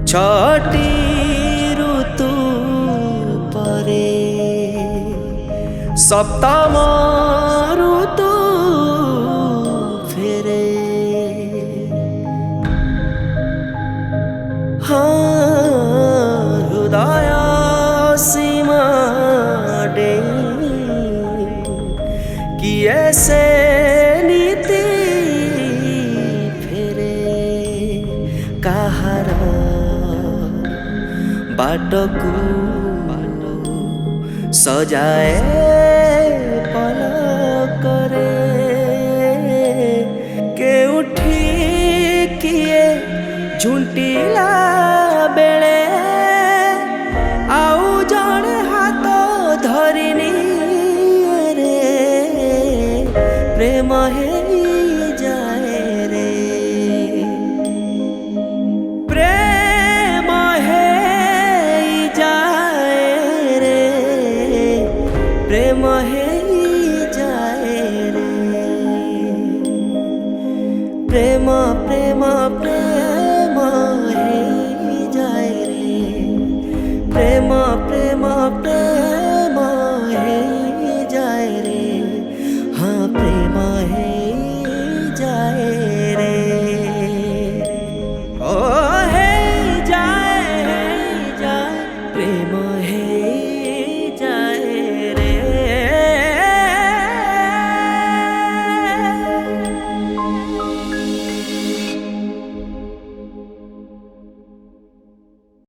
छटी ऋतु परे सप्तम ऋतु फेरे हृदय सीमा डे किए से नीति फेरे कहार बाटकू सजाए पलकरे केउठी किए झुंटिला बेले आउ जड़े हाथ धरिनी रे प्रेम हे जाए रे प्रेम हे जाए रे प्रेम हे जाए रे प्रेम प्रेम प्रेम हे जाए रे प्रेम प्रेम प्रेम